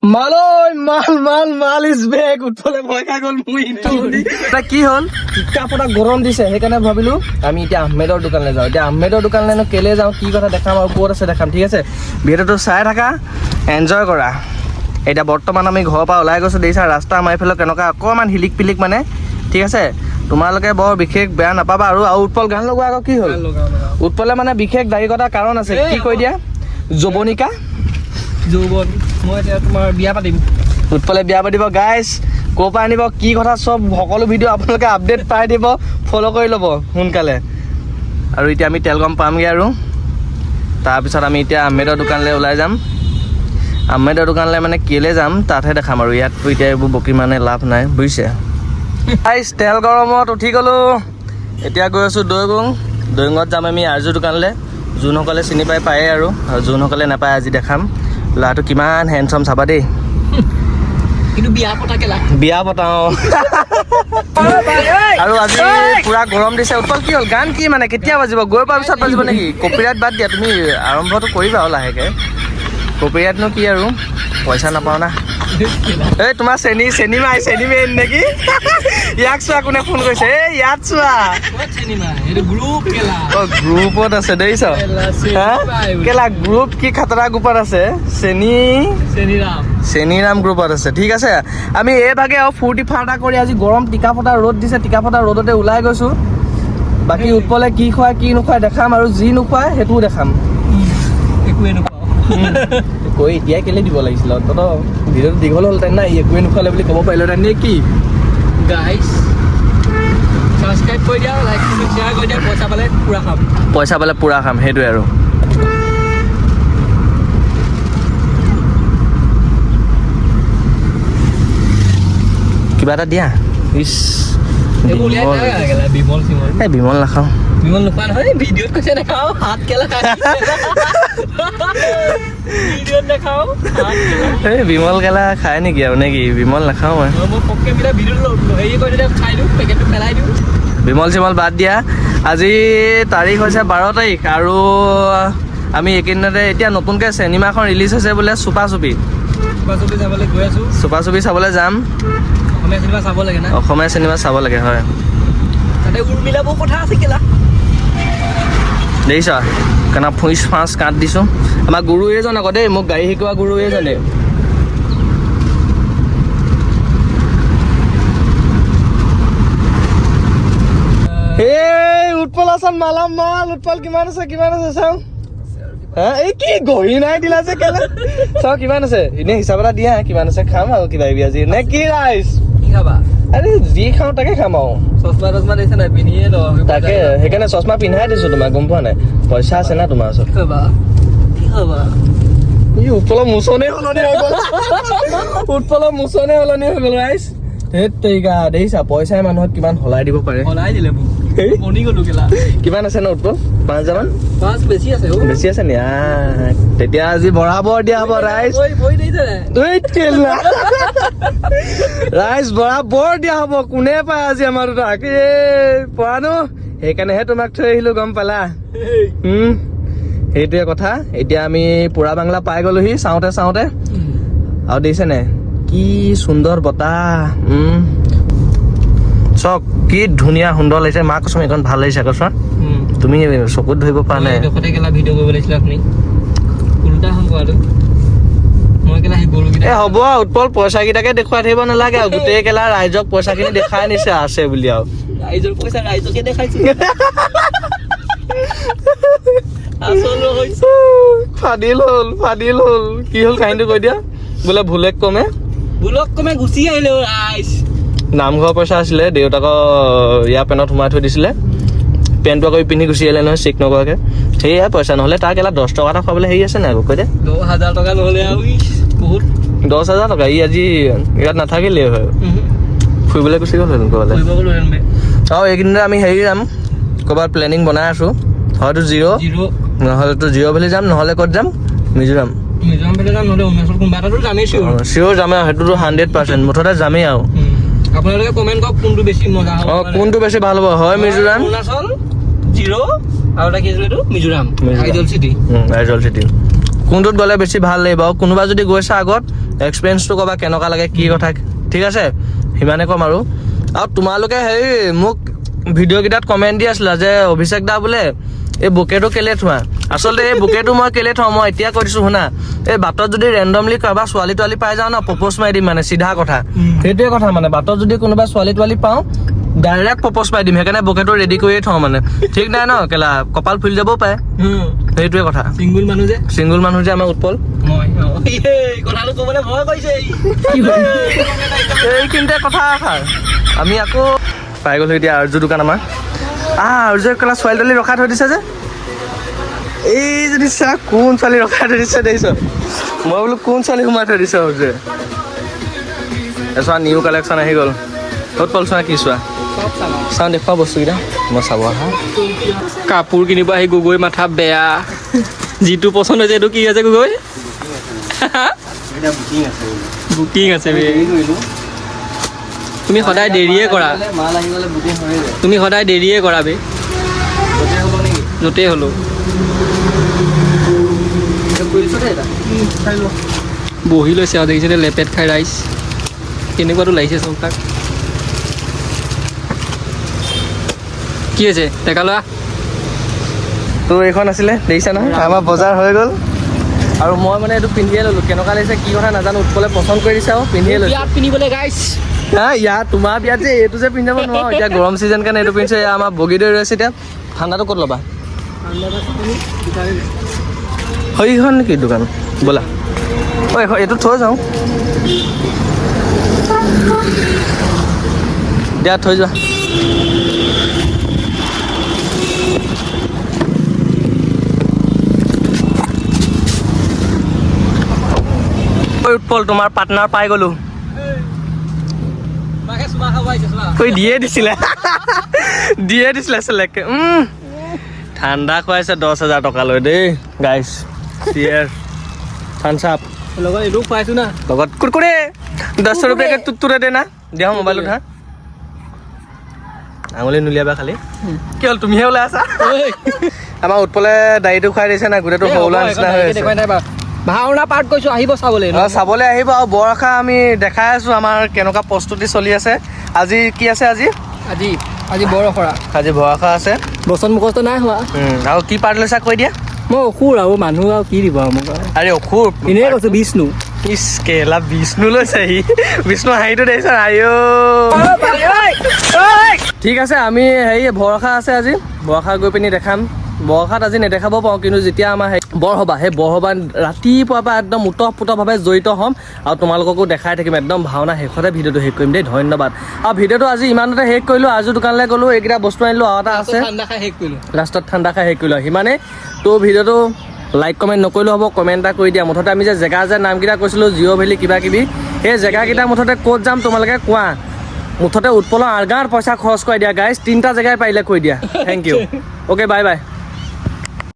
মাল is back উঠলে ভয় খাই গ'ল মোৰ কি হ'ল টিকা ফটা গৰম দিছে সেইকাৰণে ভাবিলো আমি এতিয়া আহমেদৰ দোকানলৈ যাওঁ এতিয়া আহমেদৰ দোকানলৈ কেলে যাওঁ কি কথা দেখাম আৰু ক'ত আছে দেখাম ঠিক আছে ভিডিঅ'টো চাই থাকা এনজয় কৰা এতিয়া বৰ্তমান আমি ঘৰৰ পৰা ওলাই গৈছোঁ দেখিছা ৰাস্তা আমাৰ এইফালে কেনেকুৱা অকণমান হিলিক পিলিক মানে ঠিক আছে তোমালোকে বৰ বিশেষ বেয়া নাপাবা আৰু উৎপল গান লগোৱা আকৌ কি হ'ল উৎপলে মানে বিশেষ দাড়ি কটা কাৰণ আছে কি কৈ দিয়া যৌৱনিকা যৌৱন মই এতিয়া তোমাৰ বিয়া পাতিম উৎপলে বিয়া পাতিব গাইজ ক'ৰ পৰা আনিব কি কথা চব সকলো ভিডিঅ' আপোনালোকে আপডেট পাই দিব ফ'ল' কৰি ল'ব সোনকালে আৰু এতিয়া আমি তেলগম পামগৈ আৰু তাৰপিছত আমি এতিয়া আহমেদৰ দোকানলৈ ওলাই যাম আহমেদৰ দোকানলৈ মানে কেলৈ যাম তাতহে দেখাম আৰু ইয়াততো এতিয়া এইবোৰ বকি মানে লাভ নাই বুজিছে গাইজ তেল গৰমত উঠি গ'লোঁ এতিয়া গৈ আছোঁ দৈঙত যাম আমি আৰ্যুৰ দোকানলৈ যোনসকলে চিনি পায়ে আৰু যোনসকলে নাপায় আজি দেখাম ল'ৰাটো কিমান হেণ্ডচাম চাবা দেই কিন্তু বিয়া পতাও আৰু আজি পুৰা গৰম দিছে উৎপল কি হ'ল গান কি মানে কেতিয়া বাজিব গৈ পোৱাৰ পিছত বাজিব নেকি কপিৰাইট বাদ দিয়া তুমি আৰম্ভটো কৰিবা আৰু লাহেকৈ কপিৰাইটনো কি আৰু পইচা নাপাওঁ না এই তোমাৰ চেনি মেইন নেকি ইয়াক চোৱা কোনে ফোন কৰিছে এই ইয়াত চোৱা গ্ৰুপত আছে দেখিছ কেলা গ্ৰুপ কি খাতৰা গ্ৰুপত আছে চেনিৰাম গ্ৰুপত আছে ঠিক আছে আমি এইভাগে আৰু ফূৰ্তি ফাৰ্তা কৰি আজি গৰম টিকা ফটা ৰ'দ দিছে টিকা ফটা ৰ'দতে ওলাই গৈছোঁ বাকী উৎপলে কি খুৱাই কি নোখুৱাই দেখাম আৰু যি নোখুৱাই সেইটোও দেখাম একোৱে নোখোৱা কৈ এতিয়াই কেলে দিব লাগিছিল তহঁতৰ ভিডিঅ'টো দীঘল হ'লহেঁতেন নাই একোৱে নোখোৱালে বুলি ক'ব পাৰিলোহেঁতেন নে কি গাইজ ছাবস্ক্ৰাইব কৰি দিয়া লাইক শ্বেয়াৰ কৰি দিয়া পইচা পালে পূৰা খাম সেইটোৱে আৰু কিবা এটা দিয়া ইছ বিমল নাখাওঁ বিমল নোখোৱা নহয় ভিডিঅ'ত কৈছে নাখাওঁ হাত কেলা ভিডিঅ'ত নাখাওঁ এই বিমল কেলা খায় নেকি আৰু নেকি বিমল নাখাওঁ মই বিমল চিমল বাদ দিয়া আজি তাৰিখ হৈছে 12 তাৰিখ আৰু আমি এইকেইদিনতে এতিয়া নতুনকৈ চিনেমা এখন ৰিলিজ হৈছে বোলে চুপা চুপি চাবলৈ গৈ আছোঁ চুপা চুপি চাবলৈ যাম অসমীয়া চিনেমা চাব লাগে হয় দেখিছ কেনে ফুইচ ফাঁচ কাঠ দিছোঁ আমাৰ গুৰু এজন আকৌ দেই মোক গাড়ী শিকোৱা গুৰু এজনে এই উৎপল আছান মাল উৎপল কিমান আছে চাওঁ এই কি গঢ়ি নাই দিলা যে কেলে চাওঁ কিমান আছে এনেই হিচাপ এটা দিয়া কিমান আছে খাম আৰু কিবা কিবি আজি নে কি ৰাইজ কি খাবা আৰে যি খাওঁ তাকে খাম আৰু চশমা দিছে নাই পিন্ধিয়ে তাকে সেইকাৰণে চশমা পিন্ধাই দিছোঁ তোমাক গম পোৱা নাই পইচা আছে না তোমাৰ ওচৰত কি খাবা ই উৎপলৰ মোচনে সলনি হৈ গ'ল ৰাইজ ধেত তেৰিকা দেখিছা পইচাই মানুহক কিমান সলাই দিব পাৰে সলাই দিলে কিমান আছে ন উৎপল 5,000 মান বেছি আছে নি তেতিয়া আজি বৰাবৰ দিয়া হ'ব ৰাইজ ৰাইজ বৰাবৰ দিয়া হ'ব কোনে পায় আজি আমাৰ তাক পোৱা ন সেইকাৰণেহে তোমাক থৈ আহিলো গম পালা সেইটোৱে কথা এতিয়া আমি পুৰা বাংলা পাই গ'লোহি চাওঁতে আৰু দেখিছে নে কি সুন্দৰ বতাহ চক কি ধুনীয়া সুন্দৰ লাগিছে মাক কৈছোঁ এইখন ভাল লাগিছে কৈছোৱা তুমি চকুত ধৰিব পৰা নাই ভিডিঅ' কৰিব লাগিছিলে আপুনি হ'ব উৎপল পইচাকেইটাকে দেখুৱাই থাকিব নালাগে আৰু গোটেই কেলা ৰাইজক পইচাখিনি দেখাই নিছে আছে বুলি আৰু ৰাইজৰ পইচা ৰাইজকে দেখাইছে ফাদিল হ'ল কি হ'ল কাহিনীটো কৈ দিয়া বোলে ভুলেক কমে গুচি আহিলে ৰাইজ নামঘৰ পইচা আছিলে দেউতাকৰ ইয়াৰ পেনত সোমাই থৈ দিছিলে পেণ্টটো আকৌ পিন্ধি গুচি আহিলে নহয় চেক নকৰাকৈ সেয়াই পইচা নহ'লে তাৰ কেলা 10 টকা এটা খুৱাবলৈ হেৰি আছে নাই আকৌ কৈ দে 10,000 টকা নহ'লে আৰু বহুত 10,000 টকা ই আজি ইয়াত নাথাকিলেই হয় ফুৰিবলৈ গুচি গ'ল ক'ৰবালৈ আৰু এইকেইদিনতে আমি হেৰি যাম ক'ৰবাত প্লেনিং বনাই আছোঁ হয়তো নহ'লেতো জিৰ' ভেলি যাম নহ'লে ক'ত যাম মিজোৰাম চিয়'ৰ যামেই আৰু সেইটোতো 100% মুঠতে যামেই আৰু আপোনালোকে কমেণ্ট কৰক কোনটো বেছি মজা হ'ব কোনটো বেছি ভাল হ'ব হয় মিজোৰাম অৰুণাচল জিৰ' আৰু এটা কি আছিলে এইটো মিজোৰাম আইজল চিটি কোনটোত গ'লে বেছি ভাল লাগিব কোনোবা যদি গৈছে আগত এক্সপিৰিয়েঞ্চটো ক'বা কেনেকুৱা লাগে কি কথা ঠিক আছে সিমানে ক'ম আৰু তোমালোকে হেৰি মোক ভিডিঅ'কেইটাত কমেণ্ট দি আছিলা যে অভিষেক দা বোলে এই বুকেটো কেলে থোৱা আচলতে এই বুকেটো মই কেলে থওঁ মই এতিয়া কৈ দিছোঁ শুনা এই বাটত যদি ৰেণ্ডমলি কাৰোবাৰ ছোৱালী তোৱালী পাই যাওঁ ন প্ৰপ'জ মাৰি দিম মানে চিধা কথা সেইটোৱে কথা মানে বাটত যদি কোনোবা ছোৱালী তোৱালী পাওঁ ডাইৰেক্ট প্ৰপ'জ মাৰি দিম সেইকাৰণে বুকেটো ৰেডি কৰিয়ে থওঁ মানে ঠিক নাই ন কেলা কপাল ফুলি যাবও পাৰে সেইটোৱে কথা চিংগুল মানুহ যে আমাৰ উৎপল এইখিনিতে কথা এষাৰ আমি আকৌ পাই গ'লো এতিয়া আৰ্যু দোকান আমাৰ আৰ্যুৱে কেলা ছোৱালী তোৱালী ৰখাই থৈ দিছে যে এই যদি চা কোন ছোৱালী ৰখাই থৈ দিছে দেখিছ মই বোলো কোন ছোৱালী সোমাই থৈ দিছে আৰ্যুৱে চোৱা নিউ কালেকশ্যন আহি গ'ল উৎপল চোৱা কি চোৱা চাওঁ দেখুৱা বস্তুকেইটা মই চাব আহা কাপোৰ কিনিব আহি গগৈ মাথা বেয়া যিটো পচন্দ হৈছে এইটো কি আছে গগৈ বুকিং আছে তুমি সদায় দেৰিয়ে কৰা তুমি সদায় দেৰিয়ে কৰা বে য'তেই হ'লেও বহি লৈছে আৰু দেখিছে লেপেট খাই ৰাইচ কেনেকুৱাটো লাগিছে চব তাক কি হৈছে ডেকা লোৱা তো এইখন আছিলে দেখিছা নহয় আমাৰ বজাৰ হৈ গ'ল আৰু মই মানে এইটো পিন্ধিয়ে ল'লোঁ কেনেকুৱা লাগিছে কি কথা নাজানো উৎপলে পচন্দ কৰি দিছে আৰু পিন্ধিয়ে লৈছোঁ বিয়াত পিন্ধিবলৈ গাইছ ইয়াত তোমাৰ বিয়াত যে এইটো যে পিন্ধাব নোৱাৰো এতিয়া গৰম চিজন কাৰণে এইটো পিন্ধিছে আমাৰ বগীদৈ ৰৈছে এতিয়া ঠাণ্ডাটো ক'ত ল'বা সেইখন নেকি দোকান ব'লা ঐ এইটো থৈ যাওঁ দিয়া থৈ যোৱা উৎপল তোমাৰ পাৰ্টনাৰ পাই গ'লো দিয়ে দিছিলে চেলেকে ঠাণ্ডা খুৱাইছে 10,000 টকা লৈ দেই গাইছ চিয়াৰ থাম্বছ আপ লগত এইটো খুৱাইছোঁ না লগত কুৰকুৰে 10 रुपये তুৰে দে না দিয়া মোবাইল উঠা আঙুলি নুলিয়াবা খালি কি হ'ল তুমিহে ওলাই আছা আমাৰ উৎপলে দাড়িটো খুৱাই দিছে না গোটেইটো সৰুলা নিচিনা হৈ আছে ভাওনা পাৰ্ট কৈছোঁ আহিব চাবলৈ চাবলৈ আহিব আৰু বৰষা আমি দেখাই আছোঁ আমাৰ কেনেকুৱা প্ৰস্তুতি চলি আছে আজি কি আছে আজি বৰখৰা আজি বৰষা আছে বচন মুখস্থ নাই হোৱা আৰু কি পাৰ্ট লৈছা কৈ দিয়া মই অসুৰ আৰু মানুহ আৰু কি দিব মোক আৰে অসুৰ এনেই কৈছোঁ বিষ্ণু ইচ কেলা বিষ্ণু লৈছে সি বিষ্ণু হাঁহিটো দেখিছা আইঅ ঠিক আছে আমি হেৰি বৰষা আছে আজি বৰষা গৈ পিনি দেখাম বৰষাত আজি নেদেখাব পাৰোঁ কিন্তু যেতিয়া আমাৰ বৰসভা সেই বৰসভা ৰাতিপুৱাৰ পৰা একদম ওতঃপ্ৰোতভাৱে জড়িত হ'ম আৰু তোমালোককো দেখাই থাকিম একদম ভাওনা শেষতে ভিডিঅ'টো শেষ কৰিম দেই ধন্যবাদ আৰু ভিডিঅ'টো আজি ইমানতে শেষ কৰিলোঁ আৰ্যু দোকানলৈ গ'লোঁ এইকেইটা বস্তু আনিলোঁ আৰু এটা আছে লাষ্টত ঠাণ্ডা খাই শেষ কৰিলোঁ সিমানেই তো ভিডিঅ'টো লাইক কমেণ্ট নকৰিলেও হ'ব কমেণ্ট এটা কৰি দিয়া মুঠতে আমি যে জেগা নামকেইটা কৈছিলোঁ জিঅ' ভেলি কিবা কিবি সেই জেগাকেইটা মুঠতে ক'ত যাম তোমালোকে কোৱা মুঠতে উৎপলৰ আৰ্গাৰ পইচা খৰচ কৰি দিয়া গাইজ 3টা জেগাই পাৰিলে কৈ দিয়া thank you okay bye by